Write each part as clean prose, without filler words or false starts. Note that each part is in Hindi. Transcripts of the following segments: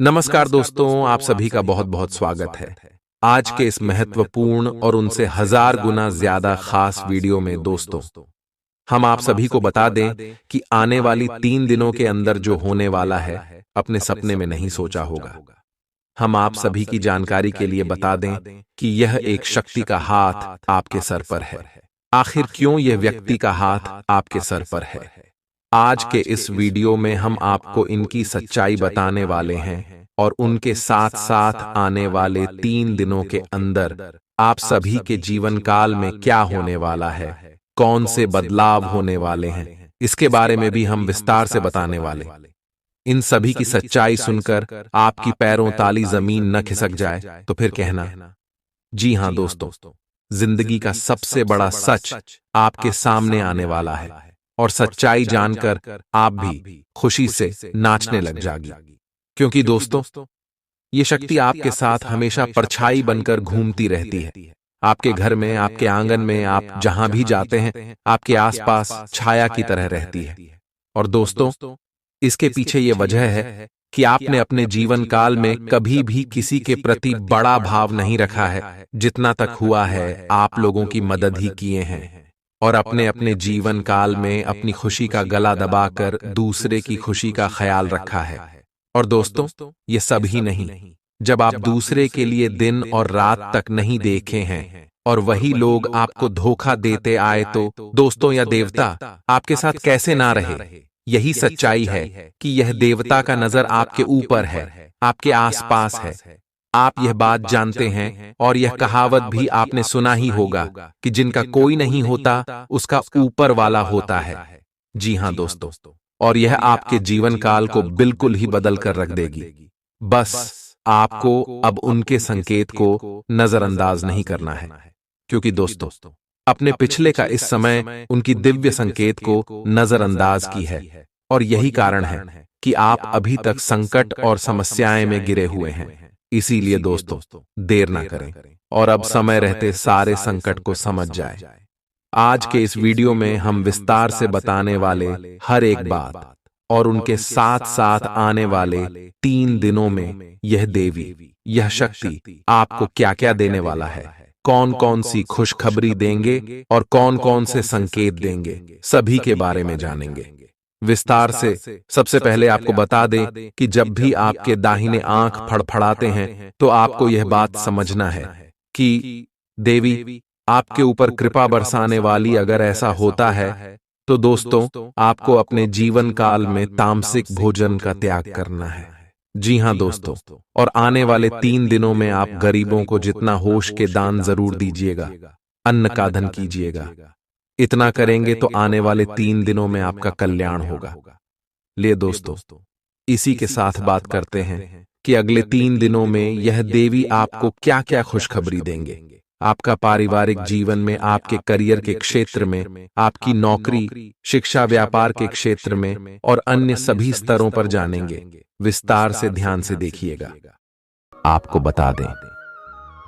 नमस्कार दोस्तों, आप सभी का बहुत बहुत स्वागत है। आज के इस महत्वपूर्ण और उनसे हजार गुना ज्यादा खास वीडियो में दोस्तों, हम आप सभी को बता दें कि आने वाली 3 दिनों के अंदर जो होने वाला है, अपने सपने में नहीं सोचा होगा। हम आप सभी की जानकारी के लिए बता दें कि यह एक शक्ति का हाथ आपके सर पर है। आखिर क्यों यह व्यक्ति का हाथ आपके सर पर है? आज के इस वीडियो में हम आपको इनकी सच्चाई बताने वाले हैं और उनके साथ साथ आने वाले 3 दिनों के अंदर आप सभी के जीवन काल में क्या होने वाला है, कौन से बदलाव होने वाले हैं, इसके बारे में भी हम विस्तार से बताने वाले। इन सभी की सच्चाई सुनकर आपकी पैरों ताली जमीन न खिसक जाए तो फिर कहना। जी हां दोस्तों, जिंदगी का सबसे बड़ा सच आपके सामने आने वाला है और सच्चाई जानकर आप भी खुशी से नाचने लग जाएगी। क्योंकि दोस्तों, ये शक्ति आपके साथ हमेशा परछाई बनकर घूमती रहती है। आपके घर में, आपके आंगन में, आप जहां भी जाते हैं, आपके आसपास छाया की तरह रहती है। और दोस्तों, इसके पीछे ये वजह है कि आपने अपने जीवन काल में कभी भी किसी के प्रति बड़ा भाव नहीं रखा है। जितना तक हुआ है, आप लोगों की मदद ही किए हैं और अपने अपने जीवन काल में अपनी खुशी का गला दबाकर दूसरे की खुशी का ख्याल रखा है। और दोस्तों, ये सब ही नहीं, जब आप दूसरे के लिए दिन और रात तक नहीं देखे हैं और वही लोग आपको धोखा देते आए, तो दोस्तों या देवता आपके साथ कैसे ना रहे। यही सच्चाई है कि यह देवता का नजर आपके ऊपर है, आपके आसपास है। आप यह बात जानते हैं और यह कहावत भी आपने सुना ही होगा कि जिनका कोई नहीं होता उसका ऊपर वाला होता है। जी हां दोस्तों, और यह आपके जीवन काल को बिल्कुल ही बदल कर रख देगी। बस आपको अब उनके संकेत को नजरअंदाज नहीं करना है, क्योंकि दोस्तों, अपने पिछले का इस समय उनकी दिव्य संकेत को नजरअंदाज की है और यही कारण है कि आप अभी तक संकट और समस्याएं में गिरे हुए हैं। इसीलिए दोस्तों, देर ना करें और अब समय रहते सारे संकट को समझ जाए। आज के इस वीडियो में हम विस्तार से बताने वाले हर एक बात और उनके साथ साथ आने वाले 3 दिनों में यह देवी, यह शक्ति आपको क्या क्या देने वाला है, कौन कौन सी खुशखबरी देंगे और कौन कौन से संकेत देंगे, सभी के बारे में जानेंगे विस्तार से। सबसे पहले आपको बता दें कि जब भी आपके दाहिने आंख फड़फड़ाते हैं तो आपको यह बात समझना है कि देवी आपके ऊपर कृपा बरसाने वाली। अगर ऐसा होता है तो दोस्तों, आपको अपने जीवन काल में तामसिक भोजन का त्याग करना है। जी हां दोस्तों, और आने वाले 3 दिनों में आप गरीबों को जितना होश के दान जरूर दीजिएगा, अन्न का धन कीजिएगा। इतना करेंगे तो आने वाले 3 दिनों में आपका कल्याण होगा। ले दोस्तों, इसी के साथ बात करते हैं कि अगले 3 दिनों में यह देवी आपको क्या क्या खुशखबरी देंगे। आपका पारिवारिक जीवन में, आपके करियर के क्षेत्र में, आपकी नौकरी, शिक्षा, व्यापार के क्षेत्र में और अन्य सभी स्तरों पर जानेंगे। विस्तार से ध्यान से देखिएगा। आपको बता दें,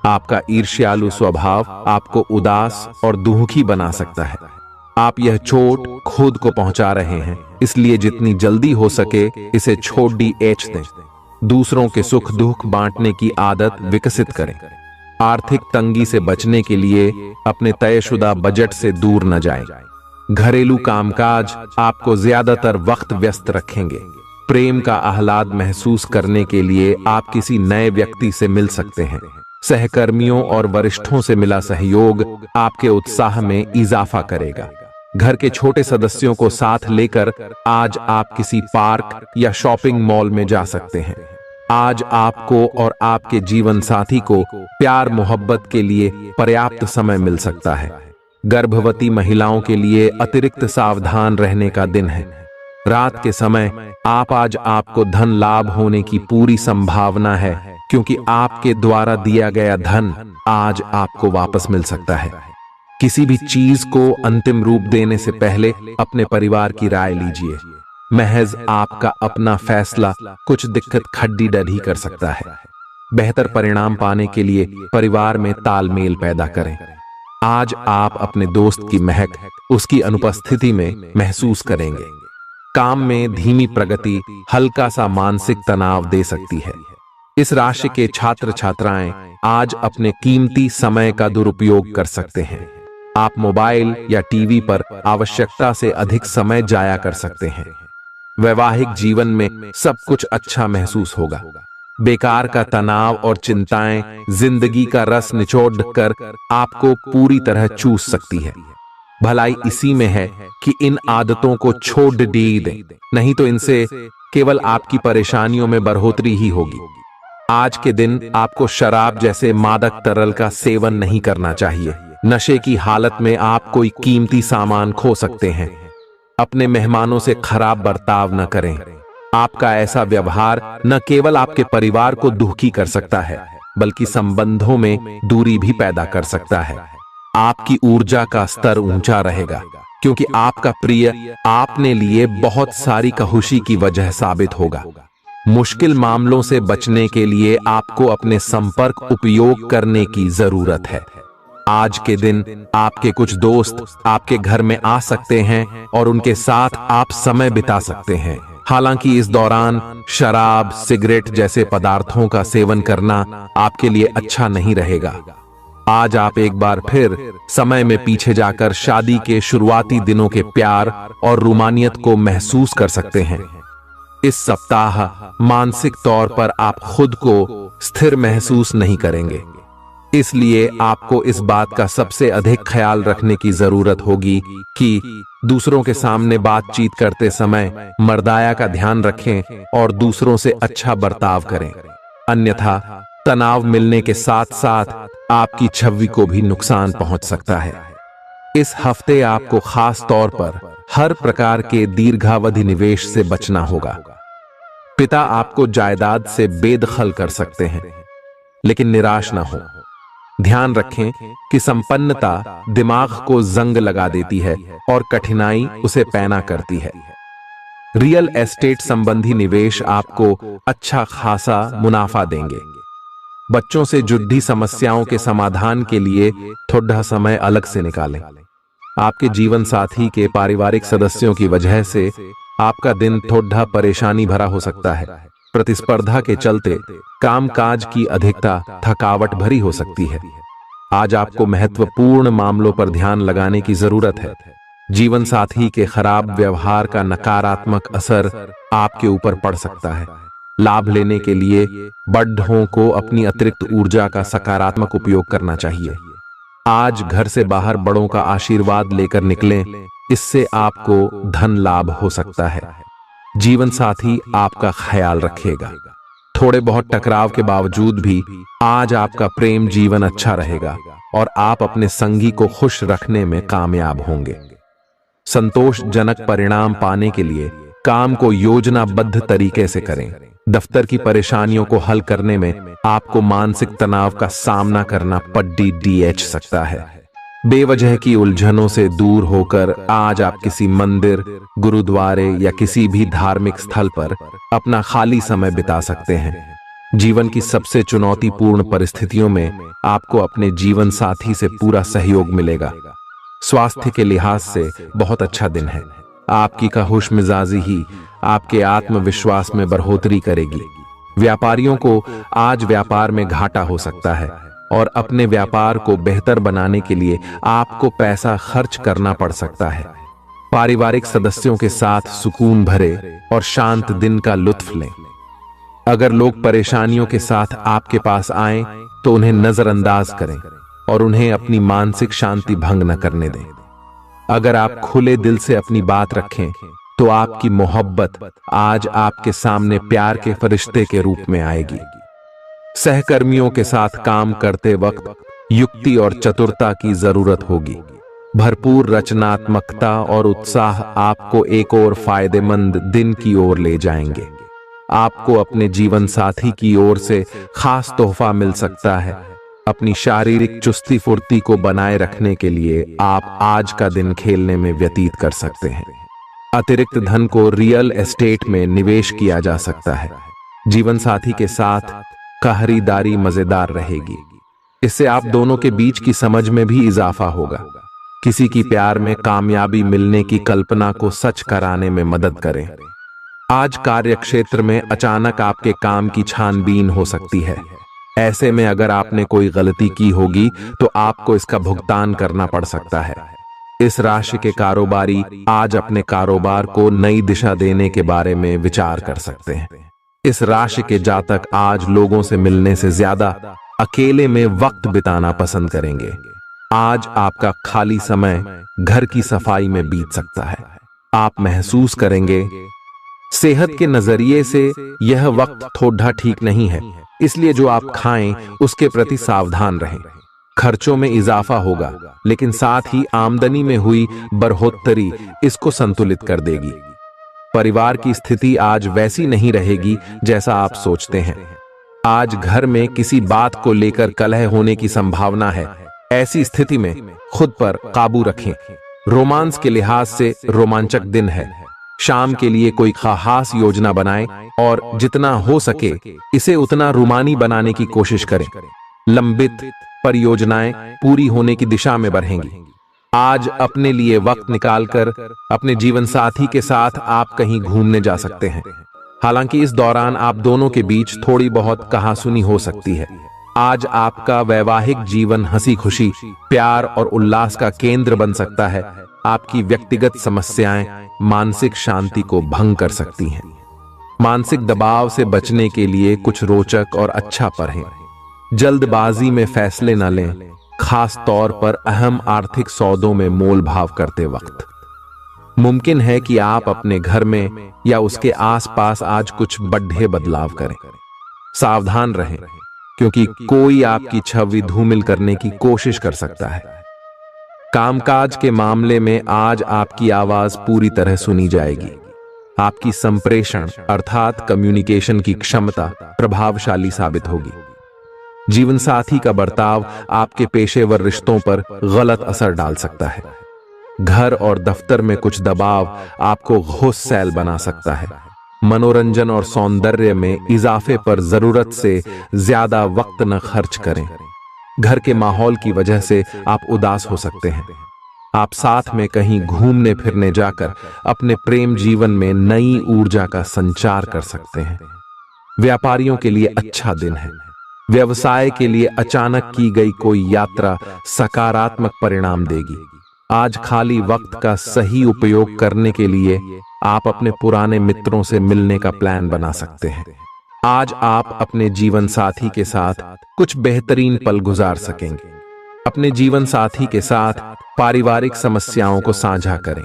आपका ईर्ष्यालु स्वभाव आपको उदास और दुखी बना सकता है। आप यह चोट खुद को पहुंचा रहे हैं, इसलिए जितनी जल्दी हो सके इसे छोड़ दें। दूसरों के सुख दुख बांटने की आदत विकसित करें। आर्थिक तंगी से बचने के लिए अपने तयशुदा बजट से दूर न जाएं। घरेलू कामकाज आपको ज्यादातर वक्त व्यस्त रखेंगे। प्रेम का आह्लाद महसूस करने के लिए आप किसी नए व्यक्ति से मिल सकते हैं। सहकर्मियों और वरिष्ठों से मिला सहयोग आपके उत्साह में इजाफा करेगा। घर के छोटे सदस्यों को साथ लेकर आज आप किसी पार्क या शॉपिंग मॉल में जा सकते हैं। आज आपको और आपके जीवन साथी को प्यार मोहब्बत के लिए पर्याप्त समय मिल सकता है। गर्भवती महिलाओं के लिए अतिरिक्त सावधान रहने का दिन है। रात के समय आज आपको धन लाभ होने की पूरी संभावना है, क्योंकि आपके द्वारा दिया गया धन आज आपको वापस मिल सकता है। किसी भी चीज को अंतिम रूप देने से पहले अपने परिवार की राय लीजिए। महज आपका अपना फैसला कुछ दिक्कत खड्डी डढ़ी कर सकता है। बेहतर परिणाम पाने के लिए परिवार में तालमेल पैदा करें। आज आप अपने दोस्त की महक उसकी अनुपस्थिति में महसूस करेंगे। काम में धीमी प्रगति हल्का सा मानसिक तनाव दे सकती है। इस राशि के छात्र छात्राएं आज अपने कीमती समय का दुरुपयोग कर सकते हैं। आप मोबाइल या टीवी पर आवश्यकता से अधिक समय जाया कर सकते हैं। वैवाहिक जीवन में सब कुछ अच्छा महसूस होगा। बेकार का तनाव और चिंताएं जिंदगी का रस निचोड़ कर आपको पूरी तरह चूस सकती है। भलाई इसी में है कि इन आदतों को छोड़ दें, नहीं तो इनसे केवल आपकी परेशानियों में बढ़ोतरी ही होगी। आज के दिन आपको शराब जैसे मादक तरल का सेवन नहीं करना चाहिए। नशे की हालत में आप कोई कीमती सामान खो सकते हैं। अपने मेहमानों से खराब बर्ताव न करें। आपका ऐसा व्यवहार न केवल आपके परिवार को दुखी कर सकता है, बल्कि संबंधों में दूरी भी पैदा कर सकता है। आपकी ऊर्जा का स्तर ऊंचा रहेगा, क्योंकि आपका प्रिय आपने लिए बहुत सारी खुशी की वजह साबित होगा। मुश्किल मामलों से बचने के लिए आपको अपने संपर्क उपयोग करने की जरूरत है। आज के दिन आपके कुछ दोस्त आपके घर में आ सकते हैं और उनके साथ आप समय बिता सकते हैं। हालांकि इस दौरान शराब, सिगरेट जैसे पदार्थों का सेवन करना आपके लिए अच्छा नहीं रहेगा। आज आप एक बार फिर समय में पीछे जाकर शादी के शुरुआती दिनों के प्यार और रोमानियत को महसूस कर सकते हैं। इस सप्ताह मानसिक तौर पर आप खुद को स्थिर महसूस नहीं करेंगे, इसलिए आपको इस बात का सबसे अधिक ख्याल रखने की जरूरत होगी कि दूसरों के सामने बातचीत करते समय मर्दाया का ध्यान रखें और दूसरों से अच्छा बर्ताव करें। अन्यथा तनाव मिलने के साथ साथ आपकी छवि को भी नुकसान पहुंच सकता है। इस हफ्ते आपको खास तौर पर हर प्रकार के दीर्घावधि निवेश से बचना होगा। पिता आपको जायदाद से बेदखल कर सकते हैं, लेकिन निराश न हो। ध्यान रखें कि संपन्नता दिमाग को जंग लगा देती है और कठिनाई उसे पैना करती है। रियल एस्टेट संबंधी निवेश आपको अच्छा खासा मुनाफा देंगे। बच्चों से जुड़ी समस्याओं के समाधान के लिए थोड़ा समय अलग से निकालें। आपके जीवन साथी के पारिवारिक सदस्यों की वजह से आपका दिन थोड़ा परेशानी भरा हो सकता है। प्रतिस्पर्धा के चलते कामकाज की अधिकता थकावट भरी हो सकती है। आज आपको महत्वपूर्ण मामलों पर ध्यान लगाने की जरूरत है। जीवन साथी के खराब व्यवहार का नकारात्मक असर आपके ऊपर पड़ सकता है। लाभ लेने के लिए बड़ों को अपनी अतिरिक्त ऊर्जा का सकारात्मक उपयोग करना चाहिए। आज घर से बाहर बड़ों का आशीर्वाद लेकर निकलें, इससे आपको धन लाभ हो सकता है। जीवन साथी आपका ख्याल रखेगा। थोड़े बहुत टकराव के बावजूद भी आज आपका प्रेम जीवन अच्छा रहेगा और आप अपने संगी को खुश रखने में कामयाब होंगे। संतोषजनक परिणाम पाने के लिए काम को योजनाबद्ध तरीके से करें। दफ्तर की परेशानियों को हल करने में आपको मानसिक तनाव का सामना करना पड़ सकता है। बेवजह की उलझनों से दूर होकर आज आप किसी मंदिर, गुरुद्वारे या किसी भी धार्मिक स्थल पर अपना खाली समय बिता सकते हैं। जीवन की सबसे चुनौतीपूर्ण परिस्थितियों में आपको अपने जीवन साथी से पूरा सहयोग मिलेगा। स्वास्थ्य के लिहाज से बहुत अच्छा दिन है। आपकी खुश मिजाजी ही आपके आत्मविश्वास में बढ़ोतरी करेगी। व्यापारियों को आज व्यापार में घाटा हो सकता है और अपने व्यापार को बेहतर बनाने के लिए आपको पैसा खर्च करना पड़ सकता है। पारिवारिक सदस्यों के साथ सुकून भरे और शांत दिन का लुत्फ लें। अगर लोग परेशानियों के साथ आपके पास आएं, तो उन्हें नजरअंदाज करें और उन्हें अपनी मानसिक शांति भंग न करने दें। अगर आप खुले दिल से अपनी बात रखें, तो आपकी मोहब्बत आज आपके सामने प्यार के फरिश्ते के रूप में आएगी। सहकर्मियों के साथ काम करते वक्त युक्ति और चतुरता की जरूरत होगी। भरपूर रचनात्मकता और उत्साह आपको एक और फायदेमंद दिन की ओर ले जाएंगे। आपको अपने जीवन साथी की ओर से खास तोहफा मिल सकता है। अपनी शारीरिक चुस्ती फुर्ती को बनाए रखने के लिए आप आज का दिन खेलने में व्यतीत कर सकते हैं। अतिरिक्त धन को रियल एस्टेट में निवेश किया जा सकता है। जीवन साथी के साथ खरीदारी मजेदार रहेगी। इससे आप दोनों के बीच की समझ में भी इजाफा होगा। किसी की प्यार में कामयाबी मिलने की कल्पना को सच कराने में मदद करें। आज कार्य क्षेत्र में अचानक आपके काम की छानबीन हो सकती है। ऐसे में अगर आपने कोई गलती की होगी तो आपको इसका भुगतान करना पड़ सकता है। इस राशि के कारोबारी आज अपने कारोबार को नई दिशा देने के बारे में विचार कर सकते हैं। इस राशि के जातक आज लोगों से मिलने से ज्यादा अकेले में वक्त बिताना पसंद करेंगे। आज आपका खाली समय घर की सफाई में बीत सकता है। आप महसूस करेंगे सेहत के नजरिए से यह वक्त थोड़ा ठीक नहीं है, इसलिए जो आप खाएं उसके प्रति सावधान रहें। खर्चों में इजाफा होगा, लेकिन साथ ही आमदनी में हुई बढ़ोतरी इसको संतुलित कर देगी। परिवार की स्थिति आज वैसी नहीं रहेगी जैसा आप सोचते हैं। आज घर में किसी बात को लेकर कलह होने की संभावना है। ऐसी स्थिति में खुद पर काबू रखें। रोमांस के लिहाज से रोमांचक दिन है। शाम के लिए कोई खास योजना बनाएं और जितना हो सके इसे उतना रोमानी बनाने की कोशिश करें। लंबित परियोजनाएं पूरी होने की दिशा में बढ़ेंगी। आज अपने लिए वक्त निकालकर अपने जीवन साथी के साथ आप कहीं घूमने जा सकते हैं। हालांकि इस दौरान आप दोनों के बीच थोड़ी बहुत कहासुनी हो सकती है। आज आपका वैवाहिक जीवन हंसी खुशी, प्यार और उल्लास का केंद्र बन सकता है। आपकी व्यक्तिगत समस्याएं मानसिक शांति को भंग कर सकती हैं। मानसिक दबाव से बचने के लिए कुछ रोचक और अच्छा पढ़ें। जल्दबाजी में फैसले न लें, खास तौर पर अहम आर्थिक सौदों में मोल भाव करते वक्त। मुमकिन है कि आप अपने घर में या उसके आसपास आज कुछ बड़े बदलाव करें। सावधान रहें, क्योंकि कोई आपकी छवि धूमिल करने की कोशिश कर सकता है। कामकाज के मामले में आज आपकी आवाज पूरी तरह सुनी जाएगी। आपकी संप्रेषण अर्थात कम्युनिकेशन की क्षमता प्रभावशाली साबित होगी। जीवन साथी का बर्ताव आपके पेशेवर रिश्तों पर गलत असर डाल सकता है। घर और दफ्तर में कुछ दबाव आपको गुस्सैल बना सकता है। मनोरंजन और सौंदर्य में इजाफे पर जरूरत से ज्यादा वक्त न खर्च करें। घर के माहौल की वजह से आप उदास हो सकते हैं। आप साथ में कहीं घूमने फिरने जाकर अपने प्रेम जीवन में नई ऊर्जा का संचार कर सकते हैं। व्यापारियों के लिए अच्छा दिन है। व्यवसाय के लिए अचानक की गई कोई यात्रा सकारात्मक परिणाम देगी। आज खाली वक्त का सही उपयोग करने के लिए आप अपने पुराने मित्रों से मिलने का प्लान बना सकते हैं। आज आप अपने जीवन साथी के साथ कुछ बेहतरीन पल गुजार सकेंगे। अपने जीवन साथी के साथ पारिवारिक समस्याओं को साझा करें।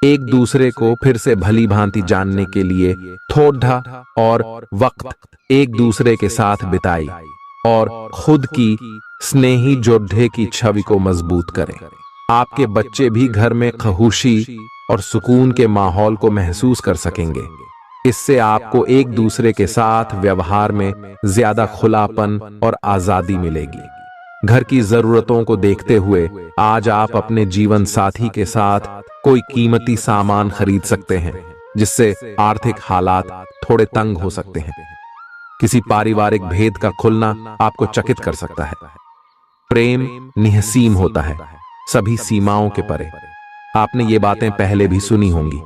एक दूसरे को फिर से भली भांति जानने के लिए थोड़ा और वक्त एक दूसरे के साथ बिताई और खुद की स्नेही जोड़े की छवि को मजबूत करें। आपके बच्चे भी घर में खुशी और सुकून के माहौल को महसूस कर सकेंगे। इससे आपको एक दूसरे के साथ व्यवहार में ज्यादा खुलापन और आजादी मिलेगी। घर की जरूरतों को देखते हुए आज आप अपने जीवन साथी के साथ कोई कीमती सामान खरीद सकते हैं, जिससे आर्थिक हालात थोड़े तंग हो सकते हैं। किसी पारिवारिक भेद का खुलना आपको चकित कर सकता है। प्रेम निहसीम होता है, सभी सीमाओं के परे। आपने ये बातें पहले भी सुनी होंगी,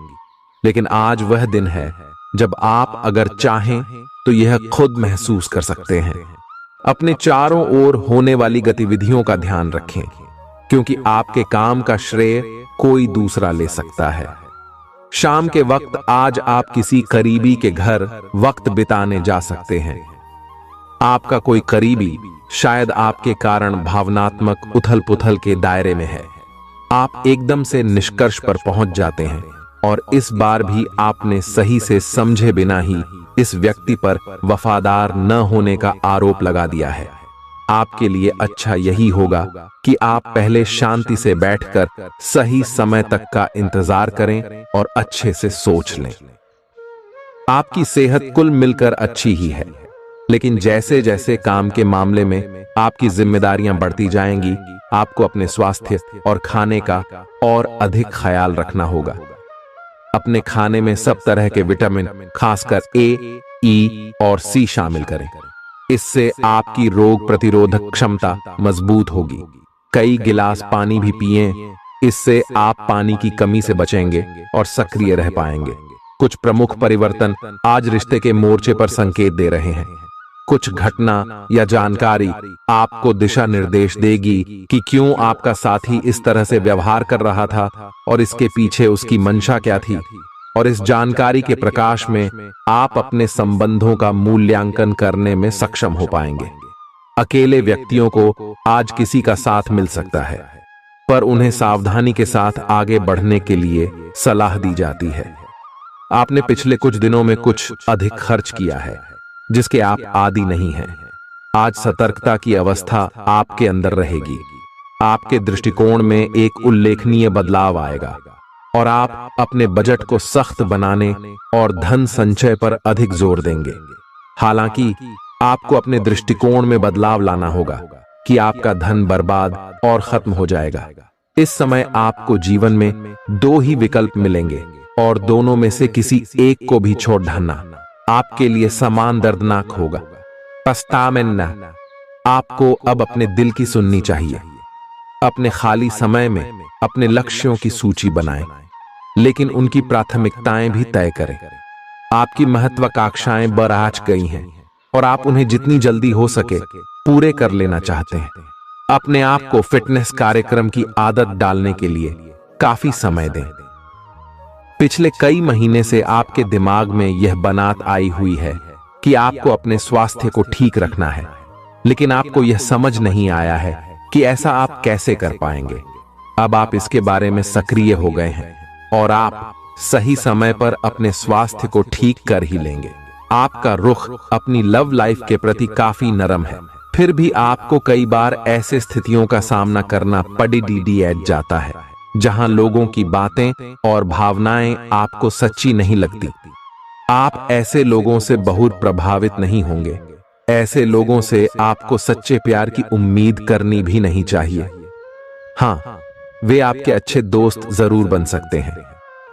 लेकिन आज वह दिन है जब आप अगर चाहें तो यह खुद महसूस कर सकते हैं। अपने चारों ओर होने वाली गतिविधियों का ध्यान रखें, क्योंकि आपके काम का श्रेय कोई दूसरा ले सकता है। शाम के वक्त आज आप किसी करीबी के घर वक्त बिताने जा सकते हैं। आपका कोई करीबी शायद आपके कारण भावनात्मक उथल-पुथल के दायरे में है। आप एकदम से निष्कर्ष पर पहुंच जाते हैं और इस बार भी आपने सही से समझे बिना ही इस व्यक्ति पर वफादार न होने का आरोप लगा दिया है। आपके लिए अच्छा यही होगा कि आप पहले शांति से बैठकर सही समय तक का इंतजार करें और अच्छे से सोच लें। आपकी सेहत कुल मिलकर अच्छी ही है, लेकिन जैसे जैसे काम के मामले में आपकी जिम्मेदारियां बढ़ती जाएंगी, आपको अपने स्वास्थ्य और खाने का और अधिक ख्याल रखना होगा। अपने खाने में सब तरह के विटामिन, खासकर ए, ई और सी शामिल करें। इससे आपकी रोग प्रतिरोधक क्षमता मजबूत होगी। कई गिलास पानी भी पिएं इससे आप पानी की कमी से बचेंगे और सक्रिय रह पाएंगे। कुछ प्रमुख परिवर्तन आज रिश्ते के मोर्चे पर संकेत दे रहे हैं। कुछ घटना या जानकारी आपको दिशा निर्देश देगी कि क्यों आपका साथी इस तरह से व्यवहार कर रहा था और इसके पीछे उसकी मंशा क्या थी। और इस जानकारी के प्रकाश में आप अपने संबंधों का मूल्यांकन करने में सक्षम हो पाएंगे। अकेले व्यक्तियों को आज किसी का साथ मिल सकता है, पर उन्हें सावधानी के साथ आगे बढ़ने के लिए सलाह दी जाती है। आपने पिछले कुछ दिनों में कुछ अधिक खर्च किया है जिसके आप आदी नहीं हैं। आज सतर्कता की अवस्था आपके अंदर रहेगी। आपके दृष्टिकोण में एक उल्लेखनीय बदलाव आएगा और आप अपने बजट को सख्त बनाने और धन संचय पर अधिक जोर देंगे। हालांकि आपको अपने दृष्टिकोण में बदलाव लाना होगा कि आपका धन बर्बाद और खत्म हो जाएगा। इस समय आपको जीवन में दो ही विकल्प मिलेंगे और दोनों में से किसी एक को भी छोड़ डालना आपके लिए समान दर्दनाक होगा। पछतावेंना। आपको अब अपने दिल की सुननी चाहिए। अपने खाली समय में अपने लक्ष्यों की सूची बनाएं, लेकिन उनकी प्राथमिकताएं भी तय करें। आपकी महत्वाकांक्षाएं बराज गई हैं और आप उन्हें जितनी जल्दी हो सके पूरे कर लेना चाहते हैं। अपने आप को फिटनेस कार्यक्रम की आदत डालने के लिए काफी समय दें। पिछले कई महीने से आपके दिमाग में यह बात आई हुई है कि आपको अपने स्वास्थ्य को ठीक रखना है, लेकिन आपको यह समझ नहीं आया है कि ऐसा आप कैसे कर पाएंगे। अब आप इसके बारे में सक्रिय हो गए हैं और आप सही समय पर अपने स्वास्थ्य को ठीक कर ही लेंगे। आपका रुख अपनी लव लाइफ के प्रति काफी नरम है, फिर भी आपको कई बार ऐसे स्थितियों का सामना करना पड़ जाता है जहां लोगों की बातें और भावनाएं आपको सच्ची नहीं लगती। आप ऐसे लोगों से बहुत प्रभावित नहीं होंगे। ऐसे लोगों से आपको सच्चे प्यार की उम्मीद करनी भी नहीं चाहिए। हाँ, वे आपके अच्छे दोस्त जरूर बन सकते हैं।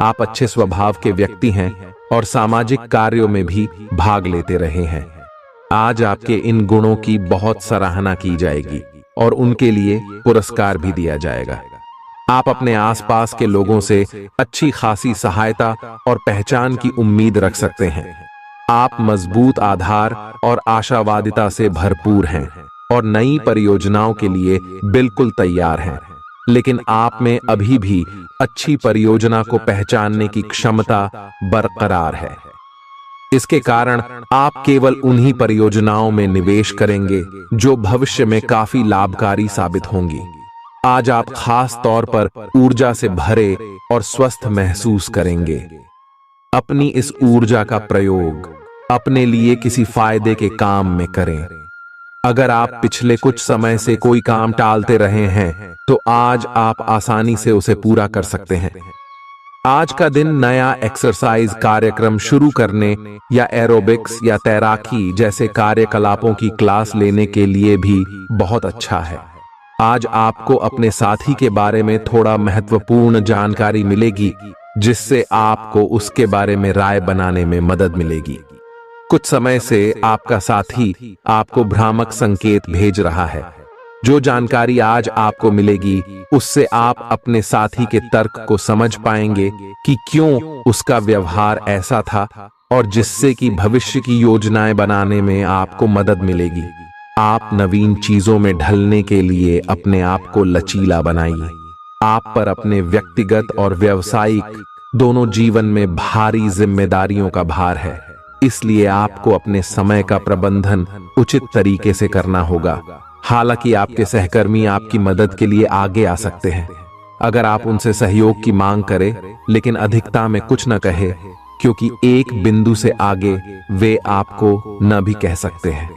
आप अच्छे स्वभाव के व्यक्ति हैं और सामाजिक कार्यों में भी भाग लेते रहे हैं। आज आपके इन गुणों की बहुत सराहना की जाएगी और उनके लिए पुरस्कार भी दिया जाएगा। आप अपने आसपास के लोगों से अच्छी खासी सहायता और पहचान की उम्मीद रख सकते हैं। आप मजबूत आधार और आशावादिता से भरपूर हैं और नई परियोजनाओं के लिए बिल्कुल तैयार हैं। लेकिन आप में अभी भी अच्छी परियोजना को पहचानने की क्षमता बरकरार है। इसके कारण आप केवल उन्हीं परियोजनाओं में निवेश करेंगे जो भविष्य में काफी लाभकारी साबित होंगी। आज आप खास तौर पर ऊर्जा से भरे और स्वस्थ महसूस करेंगे। अपनी इस ऊर्जा का प्रयोग अपने लिए किसी फायदे के काम में करें। अगर आप पिछले कुछ समय से कोई काम टालते रहे हैं तो आज आप आसानी से उसे पूरा कर सकते हैं। आज का दिन नया एक्सरसाइज कार्यक्रम शुरू करने या एरोबिक्स या तैराकी जैसे कार्यकलापों की क्लास लेने के लिए भी बहुत अच्छा है। आज आपको अपने साथी के बारे में थोड़ा महत्वपूर्ण जानकारी मिलेगी जिससे आपको उसके बारे में राय बनाने में मदद मिलेगी। कुछ समय से आपका साथी आपको भ्रामक संकेत भेज रहा है। जो जानकारी आज आपको मिलेगी उससे आप अपने साथी के तर्क को समझ पाएंगे कि क्यों उसका व्यवहार ऐसा था और जिससे कि भविष्य की योजनाएं बनाने में आपको मदद मिलेगी। आप नवीन चीजों में ढलने के लिए अपने आप को लचीला बनाइए। आप पर अपने व्यक्तिगत और व्यावसायिक दोनों जीवन में भारी जिम्मेदारियों का भार है, इसलिए आपको अपने समय का प्रबंधन उचित तरीके से करना होगा। हालांकि आपके सहकर्मी आपकी मदद के लिए आगे आ सकते हैं अगर आप उनसे सहयोग की मांग करें, लेकिन अधिकता में कुछ न कहे, क्योंकि एक बिंदु से आगे वे आपको न भी कह सकते हैं।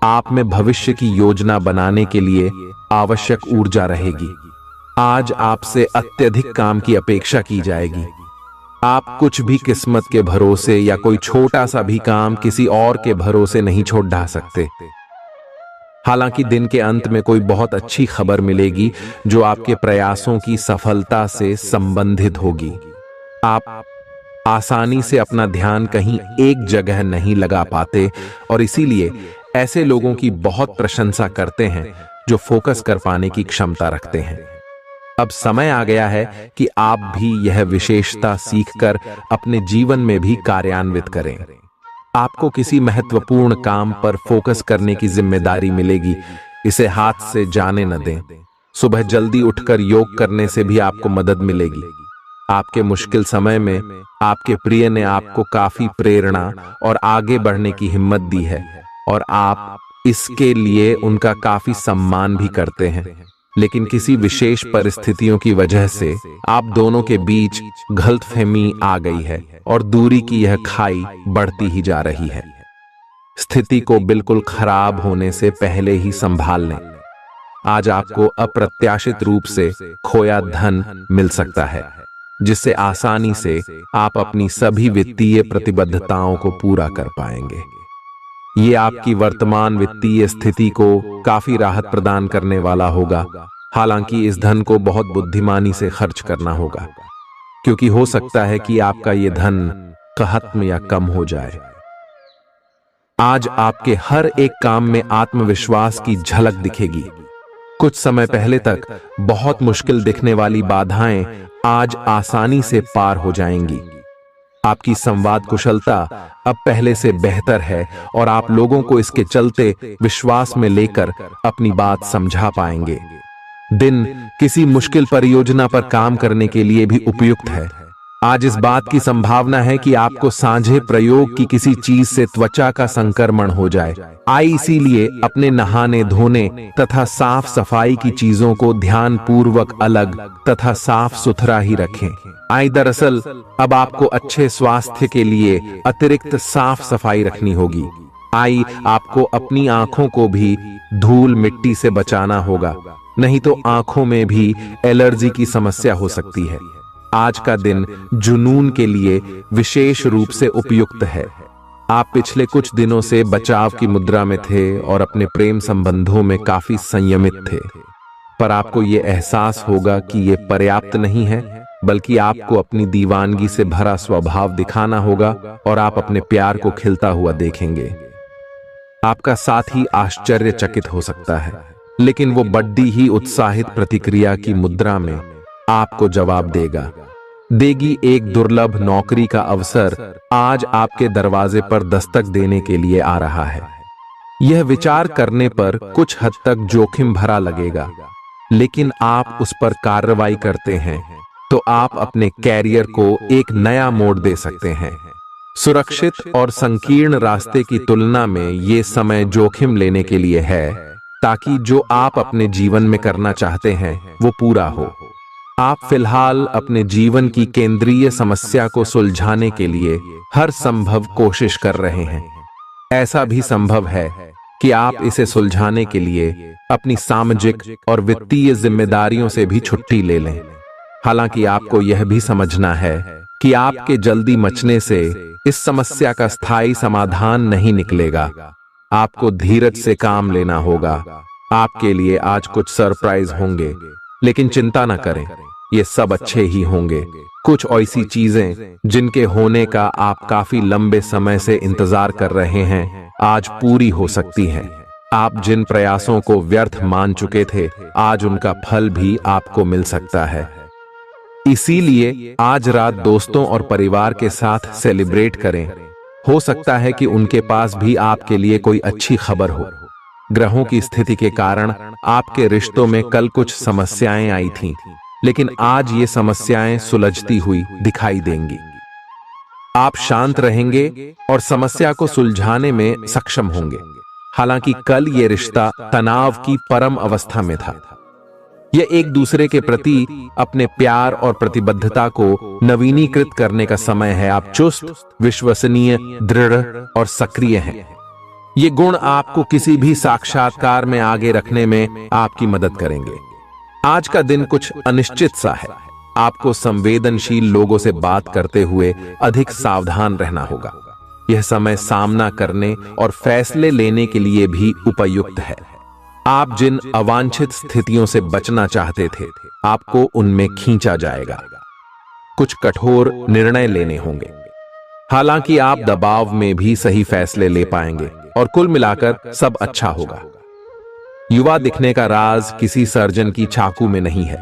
आप में भविष्य की योजना बनाने के लिए आवश्यक ऊर्जा रहेगी। आज आपसे अत्यधिक काम की अपेक्षा की जाएगी। आप कुछ भी किस्मत के भरोसे या कोई छोटा सा भी काम किसी और के भरोसे नहीं छोड़ ढा सकते। हालांकि दिन के अंत में कोई बहुत अच्छी खबर मिलेगी जो आपके प्रयासों की सफलता से संबंधित होगी। आप आसानी से अपना ध्यान कहीं एक जगह नहीं लगा पाते और इसीलिए ऐसे लोगों की बहुत प्रशंसा करते हैं जो फोकस कर पाने की क्षमता रखते हैं। अब समय आ गया है कि आप भी यह विशेषता सीखकर अपने जीवन में भी कार्यान्वित करें। आपको किसी महत्वपूर्ण काम पर फोकस करने की जिम्मेदारी मिलेगी, इसे हाथ से जाने न दें। सुबह जल्दी उठकर योग करने से भी आपको मदद मिलेगी। आपके मुश्किल समय में आपके प्रिय ने आपको काफी प्रेरणा और आगे बढ़ने की हिम्मत दी है और आप इसके लिए उनका काफी सम्मान भी करते हैं। लेकिन किसी विशेष परिस्थितियों की वजह से आप दोनों के बीच गलतफहमी आ गई है और दूरी की यह खाई बढ़ती ही जा रही है। स्थिति को बिल्कुल खराब होने से पहले ही संभाल लें। आज आपको अप्रत्याशित रूप से खोया धन मिल सकता है, जिससे आसानी से आप अपनी सभी वित्तीय प्रतिबद्धताओं को पूरा कर पाएंगे। ये आपकी वर्तमान वित्तीय स्थिति को काफी राहत प्रदान करने वाला होगा। हालांकि इस धन को बहुत बुद्धिमानी से खर्च करना होगा, क्योंकि हो सकता है कि आपका ये धन खत्म या कम हो जाए। आज आपके हर एक काम में आत्मविश्वास की झलक दिखेगी। कुछ समय पहले तक बहुत मुश्किल दिखने वाली बाधाएं आज आसानी से पार हो जाएंगी। आपकी संवाद कुशलता अब पहले से बेहतर है और आप लोगों को इसके चलते विश्वास में लेकर अपनी बात समझा पाएंगे। दिन किसी मुश्किल परियोजना पर काम करने के लिए भी उपयुक्त है। आज इस बात की संभावना है कि आपको सांझे प्रयोग की किसी चीज से त्वचा का संक्रमण हो जाए। इसीलिए अपने नहाने धोने तथा साफ सफाई की चीजों को ध्यान पूर्वक अलग तथा साफ सुथरा ही रखें। दरअसल अब आपको अच्छे स्वास्थ्य के लिए अतिरिक्त साफ सफाई रखनी होगी। आपको अपनी आंखों को भी धूल मिट्टी से बचाना होगा, नहीं तो आंखों में भी एलर्जी की समस्या हो सकती है। आज का दिन जुनून के लिए विशेष रूप से उपयुक्त है। आप पिछले कुछ दिनों से बचाव की मुद्रा में थे और अपने प्रेम संबंधों में काफी संयमित थे, पर आपको ये एहसास होगा कि ये पर्याप्त नहीं है, बल्कि आपको अपनी दीवानगी से भरा स्वभाव दिखाना होगा और आप अपने प्यार को खिलता हुआ देखेंगे। आपका साथी आश्चर्यचकित हो सकता है, लेकिन वो बड़ी ही उत्साहित प्रतिक्रिया की मुद्रा में आपको जवाब देगी। एक दुर्लभ नौकरी का अवसर आज आपके दरवाजे पर दस्तक देने के लिए आ रहा है। यह विचार करने पर कुछ हद तक जोखिम भरा लगेगा, लेकिन आप उस पर कार्रवाई करते हैं तो आप अपने कैरियर को एक नया मोड़ दे सकते हैं। सुरक्षित और संकीर्ण रास्ते की तुलना में ये समय जोखिम लेने के लिए है, ताकि जो आप अपने जीवन में करना चाहते हैं वो पूरा हो। आप फिलहाल अपने जीवन की केंद्रीय समस्या को सुलझाने के लिए हर संभव कोशिश कर रहे हैं। ऐसा भी संभव है कि आप इसे सुलझाने के लिए अपनी सामाजिक और वित्तीय जिम्मेदारियों से भी छुट्टी ले लें। हालांकि आपको यह भी समझना है कि आपके जल्दी मचने से इस समस्या का स्थायी समाधान नहीं निकलेगा। आपको धीरज से काम लेना होगा। आपके लिए आज कुछ सरप्राइज होंगे, लेकिन चिंता न करें, ये सब अच्छे ही होंगे। कुछ ऐसी चीजें जिनके होने का आप काफी लंबे समय से इंतजार कर रहे हैं, आज पूरी हो सकती हैं। आप जिन प्रयासों को व्यर्थ मान चुके थे, आज उनका फल भी आपको मिल सकता है। इसीलिए आज रात दोस्तों और परिवार के साथ सेलिब्रेट करें। हो सकता है कि उनके पास भी आपके लिए कोई अच्छी खबर हो। ग्रहों की स्थिति के कारण आपके रिश्तों में कल कुछ समस्याएं आई थीं, लेकिन आज ये समस्याएं सुलझती हुई दिखाई देंगी। आप शांत रहेंगे और समस्या को सुलझाने में सक्षम होंगे। हालांकि कल ये रिश्ता तनाव की परम अवस्था में था। यह एक दूसरे के प्रति अपने प्यार और प्रतिबद्धता को नवीनीकृत करने का समय है। आप चुस्त, विश्वसनीय, दृढ़ और सक्रिय हैं। ये गुण आपको किसी भी साक्षात्कार में आगे रखने में आपकी मदद करेंगे। आज का दिन कुछ अनिश्चित सा है। आपको संवेदनशील लोगों से बात करते हुए अधिक सावधान रहना होगा। यह समय सामना करने और फैसले लेने के लिए भी उपयुक्त है। आप जिन अवांछित स्थितियों से बचना चाहते थे, आपको उनमें खींचा जाएगा। कुछ कठोर निर्णय लेने होंगे। हालांकि आप दबाव में भी सही फैसले ले पाएंगे और कुल मिलाकर सब अच्छा होगा। युवा दिखने का राज किसी सर्जन की चाकू में नहीं है।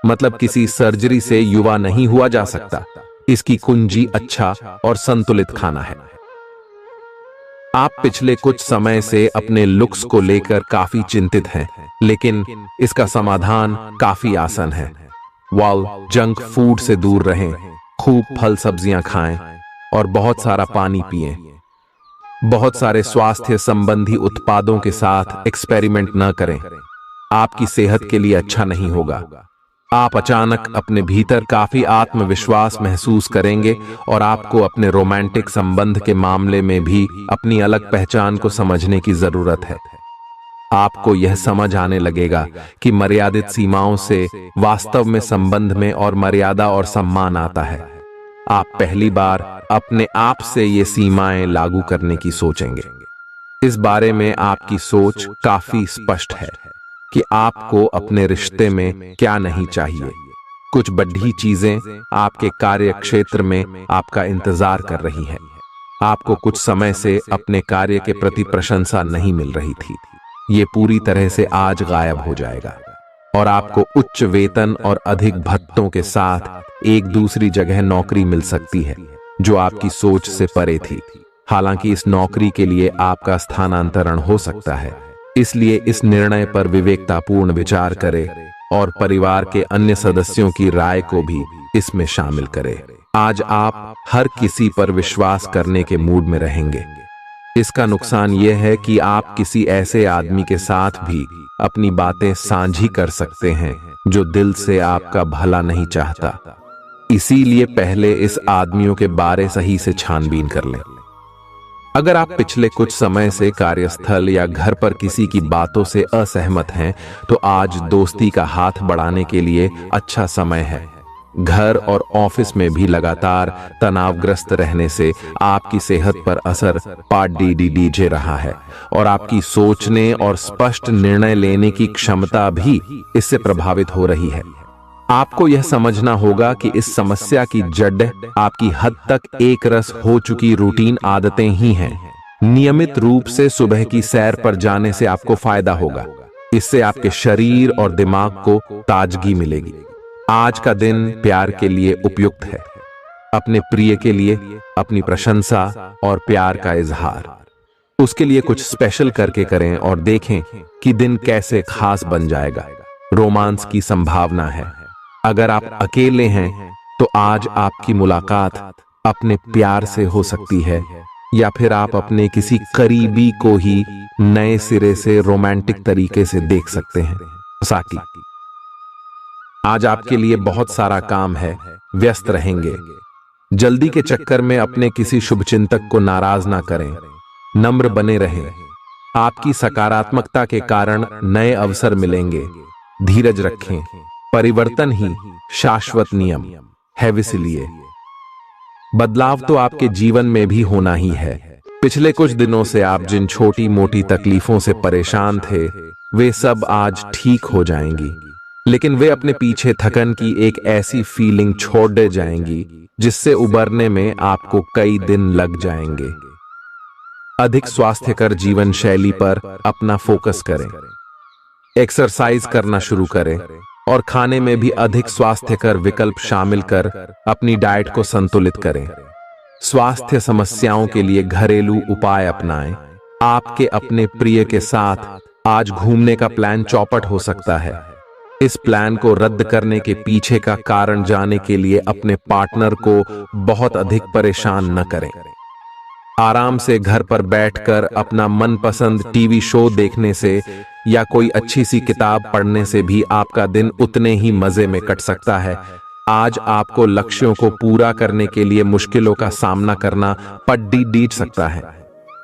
मतलब किसी सर्जरी से युवा नहीं हुआ जा सकता। इसकी कुंजी अच्छा और संतुलित खाना है। आप पिछले कुछ समय से अपने लुक्स को लेकर काफी चिंतित हैं, लेकिन इसका समाधान काफी आसान है। जंक फूड से दूर रहें, खूब फल सब्जियां खाएं और बहुत सारा पानी पिएं। बहुत सारे स्वास्थ्य संबंधी उत्पादों के साथ एक्सपेरिमेंट न करें, आपकी सेहत के लिए अच्छा नहीं होगा। आप अचानक अपने भीतर काफी आत्मविश्वास महसूस करेंगे और आपको अपने रोमांटिक संबंध के मामले में भी अपनी अलग पहचान को समझने की जरूरत है। आपको यह समझ आने लगेगा कि मर्यादित सीमाओं से वास्तव में संबंध में और मर्यादा और सम्मान आता है। आप पहली बार अपने आप से ये सीमाएं लागू करने की सोचेंगे। इस बारे में आपकी सोच काफी स्पष्ट है कि आपको अपने रिश्ते में क्या नहीं चाहिए। कुछ बड़ी चीजें आपके कार्य क्षेत्र में आपका इंतजार कर रही हैं। आपको कुछ समय से अपने कार्य के प्रति प्रशंसा नहीं मिल रही थी। ये पूरी तरह से आज गायब हो जाएगा और आपको उच्च वेतन और अधिक भत्तों के साथ एक दूसरी जगह नौकरी मिल सकती है जो आपकी सोच से परे थी। हालांकि इस नौकरी के लिए आपका स्थानांतरण हो सकता है, इसलिए इस निर्णय पर विवेकतापूर्ण विचार करें और परिवार के अन्य सदस्यों की राय को भी इसमें शामिल करें। आज आप हर किसी पर विश्वास करने के मूड में रहेंगे। इसका नुकसान यह है कि आप किसी ऐसे आदमी के साथ भी अपनी बातें साझी कर सकते हैं जो दिल से आपका भला नहीं चाहता। इसीलिए पहले इस आदमियों के बारे सही से छानबीन कर लें। अगर आप पिछले कुछ समय से कार्यस्थल या घर पर किसी की बातों से असहमत हैं, तो आज दोस्ती का हाथ बढ़ाने के लिए अच्छा समय है। घर और ऑफिस में भी लगातार तनावग्रस्त रहने से आपकी सेहत पर असर पड़ रहा है और आपकी सोचने और स्पष्ट निर्णय लेने की क्षमता भी इससे प्रभावित हो रही है। आपको यह समझना होगा कि इस समस्या की जड़ आपकी हद तक एक रस हो चुकी रूटीन आदतें ही हैं। नियमित रूप से सुबह की सैर पर जाने से आपको फायदा होगा। इससे आपके शरीर और दिमाग को ताजगी मिलेगी। आज का दिन प्यार के लिए उपयुक्त है। अपने प्रिय के लिए अपनी प्रशंसा और प्यार का इजहार उसके लिए कुछ स्पेशल करके करें और देखें कि दिन कैसे खास बन जाएगा। रोमांस की संभावना है। अगर आप अकेले हैं तो आज आपकी मुलाकात अपने प्यार से हो सकती है, या फिर आप अपने किसी करीबी को ही नए सिरे से रोमांटिक तरीके से देख सकते हैं। साकी, आज आपके लिए बहुत सारा काम है, व्यस्त रहेंगे। जल्दी के चक्कर में अपने किसी शुभचिंतक को नाराज ना करें, नम्र बने रहें। आपकी सकारात्मकता के कारण नए अवसर मिलेंगे। धीरज रखें, परिवर्तन ही शाश्वत नियम है, इसलिए बदलाव तो आपके जीवन में भी होना ही है। पिछले कुछ दिनों से आप जिन छोटी मोटी तकलीफों से परेशान थे, वे सब आज ठीक हो जाएंगी, लेकिन वे अपने पीछे थकन की एक ऐसी फीलिंग छोड़ दे जाएंगी जिससे उबरने में आपको कई दिन लग जाएंगे। अधिक स्वास्थ्यकर जीवन शैली पर अपना फोकस करें, एक्सरसाइज करना शुरू करें और खाने में भी अधिक स्वास्थ्यकर विकल्प शामिल कर अपनी डाइट को संतुलित करें। स्वास्थ्य समस्याओं के लिए घरेलू उपाय अपनाएं। आपके अपने प्रिय के साथ आज घूमने का प्लान चौपट हो सकता है। इस प्लान को रद्द करने के पीछे का कारण जानने के लिए अपने पार्टनर को बहुत अधिक परेशान न करें। आराम से घर पर बैठकर अपना मनपसंद टीवी शो देखने से या कोई अच्छी सी किताब पढ़ने से भी आपका दिन उतने ही मजे में कट सकता है। आज आपको लक्ष्यों को पूरा करने के लिए मुश्किलों का सामना करना पड़ सकता है।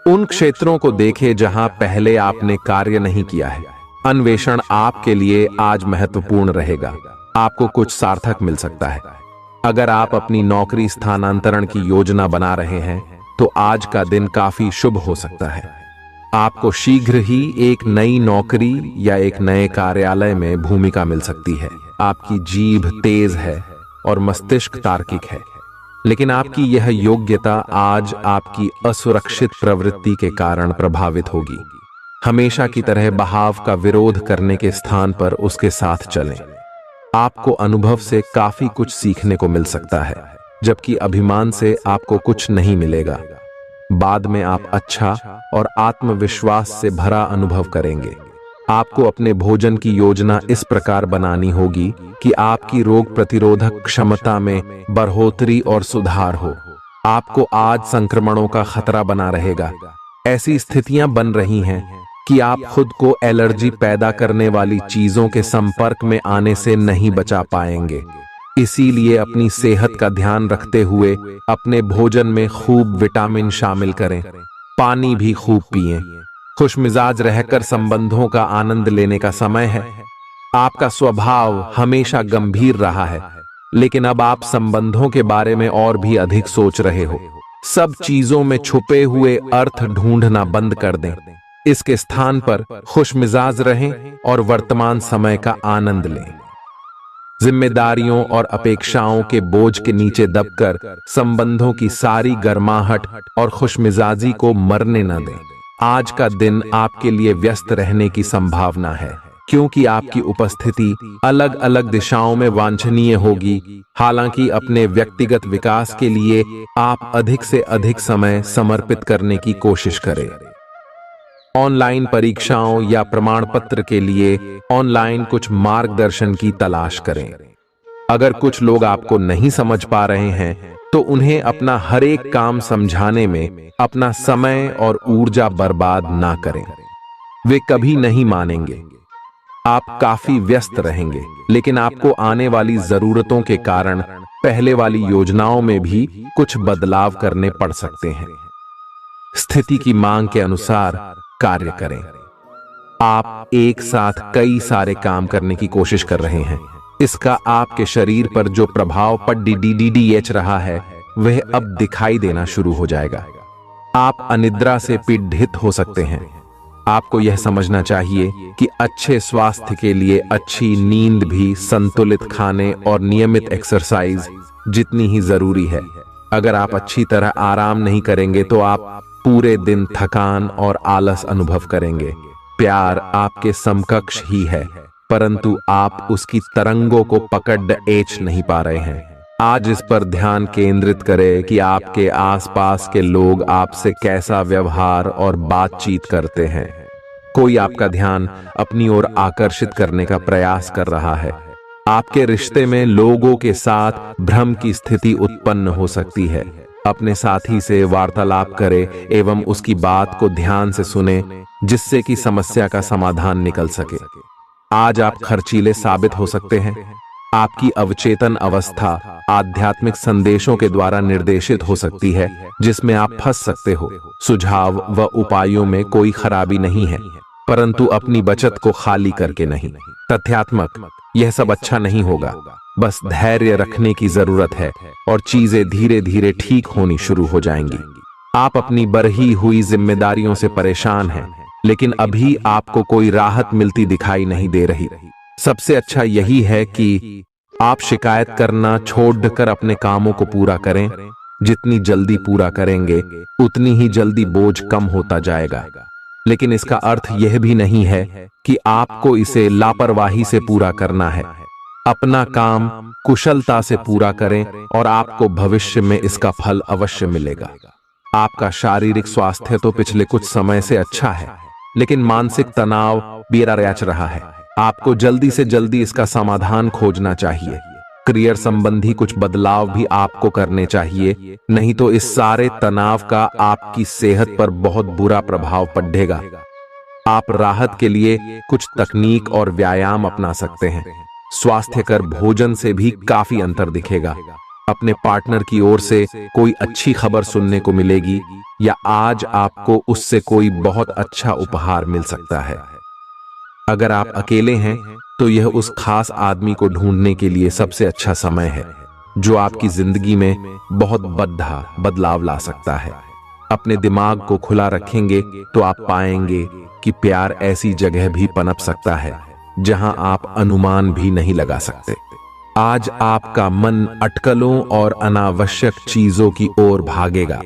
उन क्षेत्रों को देखें जहां पहले आपने कार्य नहीं किया है। अन्वेषण आपके लिए आज महत्वपूर्ण रहेगा। आपको कुछ सार्थक मिल सकता है। अगर आप अपनी नौकरी स्थानांतरण की योजना बना रहे हैं तो आज का दिन काफी शुभ हो सकता है। आपको शीघ्र ही एक नई नौकरी या एक नए कार्यालय में भूमिका मिल सकती है। आपकी जीभ तेज है और मस्तिष्क तार्किक है, लेकिन आपकी यह योग्यता आज आपकी असुरक्षित प्रवृत्ति के कारण प्रभावित होगी। हमेशा की तरह बहाव का विरोध करने के स्थान पर उसके साथ चलें। आपको अनुभव से काफी कुछ सीखने को मिल सकता है, जबकि अभिमान से आपको कुछ नहीं मिलेगा। बाद में आप अच्छा और आत्मविश्वास से भरा अनुभव करेंगे। आपको अपने भोजन की योजना इस प्रकार बनानी होगी कि आपकी रोग प्रतिरोधक क्षमता में बढ़ोतरी और सुधार हो। आपको आज संक्रमणों का खतरा बना रहेगा। ऐसी स्थितियां बन रही हैं कि आप खुद को एलर्जी पैदा करने वाली चीजों के संपर्क में आने से नहीं बचा पाएंगे। इसीलिए अपनी सेहत का ध्यान रखते हुए अपने भोजन में खूब विटामिन शामिल करें, पानी भी खूब पिएं। खुशमिजाज रहकर संबंधों का आनंद लेने का समय है। आपका स्वभाव हमेशा गंभीर रहा है, लेकिन अब आप संबंधों के बारे में और भी अधिक सोच रहे हो। सब चीजों में छुपे हुए अर्थ ढूंढना बंद कर दें। इसके स्थान पर खुशमिजाज रहें और वर्तमान समय का आनंद लें। जिम्मेदारियों और अपेक्षाओं के बोझ के नीचे दबकर संबंधों की सारी गर्माहट और खुशमिजाजी को मरने न दें। आज का दिन आपके लिए व्यस्त रहने की संभावना है, क्योंकि आपकी उपस्थिति अलग अलग दिशाओं में वांछनीय होगी। हालांकि अपने व्यक्तिगत विकास के लिए आप अधिक से अधिक समय समर्पित करने की कोशिश करें। ऑनलाइन परीक्षाओं या प्रमाण पत्र के लिए ऑनलाइन कुछ मार्गदर्शन की तलाश करें। अगर कुछ लोग आपको नहीं समझ पा रहे हैं तो उन्हें अपना हर एक काम समझाने में अपना समय और ऊर्जा बर्बाद ना करें। वे कभी नहीं मानेंगे। आप काफी व्यस्त रहेंगे, लेकिन आपको आने वाली जरूरतों के कारण पहले वाली योजनाओं में भी कुछ बदलाव करने पड़ सकते हैं। स्थिति की मांग के अनुसार कार्य करें। आप एक साथ कई सारे काम करने की कोशिश कर रहे हैं। इसका आपके शरीर पर जो प्रभाव पड़ रहा है वह अब दिखाई देना शुरू हो जाएगा। आप अनिद्रा से पीड़ित हो सकते हैं। आपको यह समझना चाहिए कि अच्छे स्वास्थ्य के लिए अच्छी नींद भी संतुलित खाने और नियमित एक्सरसाइज जितनी ही जरूरी है। अगर आप अच्छी तरह आराम नहीं करेंगे तो आप पूरे दिन थकान और आलस अनुभव करेंगे। प्यार आपके समकक्ष ही है, परंतु आप उसकी तरंगों को पकड़ नहीं पा रहे हैं। आज इस पर ध्यान केंद्रित करें कि आपके आसपास के लोग आपसे कैसा व्यवहार और बातचीत करते हैं। कोई आपका ध्यान अपनी ओर आकर्षित करने का प्रयास कर रहा है। आपके रिश्ते में लोगों के साथ भ्रम की स्थिति उत्पन्न हो सकती है। अपने साथी से वार्तालाप करें एवं उसकी बात को ध्यान से सुने, जिससे कि समस्या का समाधान निकल सके। आज आप खर्चीले साबित हो सकते हैं। आपकी अवचेतन अवस्था आध्यात्मिक संदेशों के द्वारा निर्देशित हो सकती है, जिसमें आप फंस सकते हो। सुझाव व उपायों में कोई खराबी नहीं है, परंतु अपनी बचत को खाली करके नहीं। तथ्यात्मक यह सब अच्छा नहीं होगा। बस धैर्य रखने की जरूरत है और चीजें धीरे धीरे ठीक होनी शुरू हो जाएंगी। आप अपनी बढ़ी हुई जिम्मेदारियों से परेशान हैं, लेकिन अभी आपको कोई राहत मिलती दिखाई नहीं दे रही। सबसे अच्छा यही है कि आप शिकायत करना छोड़कर अपने कामों को पूरा करें। जितनी जल्दी पूरा करेंगे उतनी ही जल्दी बोझ कम होता जाएगा। लेकिन इसका अर्थ यह भी नहीं है कि आपको इसे लापरवाही से पूरा करना है। अपना काम कुशलता से पूरा करें और आपको भविष्य में इसका फल अवश्य मिलेगा। आपका शारीरिक स्वास्थ्य तो पिछले कुछ समय से अच्छा है, लेकिन मानसिक तनाव बेरा रच रहा है। आपको जल्दी से जल्दी इसका समाधान खोजना चाहिए। करियर संबंधी कुछ बदलाव भी आपको करने चाहिए, नहीं तो इस सारे तनाव का आपकी सेहत पर बहुत बुरा प्रभाव पड़ेगा। आप राहत के लिए कुछ तकनीक और व्यायाम अपना सकते हैं। स्वास्थ्यकर भोजन से भी काफी अंतर दिखेगा। अपने पार्टनर की ओर से कोई अच्छी खबर सुनने को मिलेगी या आज आपको उससे कोई बहुत अच्छा उपहार मिल सकता है। अगर आप अकेले हैं तो यह उस खास आदमी को ढूंढने के लिए सबसे अच्छा समय है, जो आपकी जिंदगी में बहुत बड़ा बदलाव ला सकता है। अपने दिमाग को खुला रखेंगे तो आप पाएंगे कि प्यार ऐसी जगह भी पनप सकता है जहां आप अनुमान भी नहीं लगा सकते। आज आपका मन अटकलों और अनावश्यक चीजों की ओर भागेगा।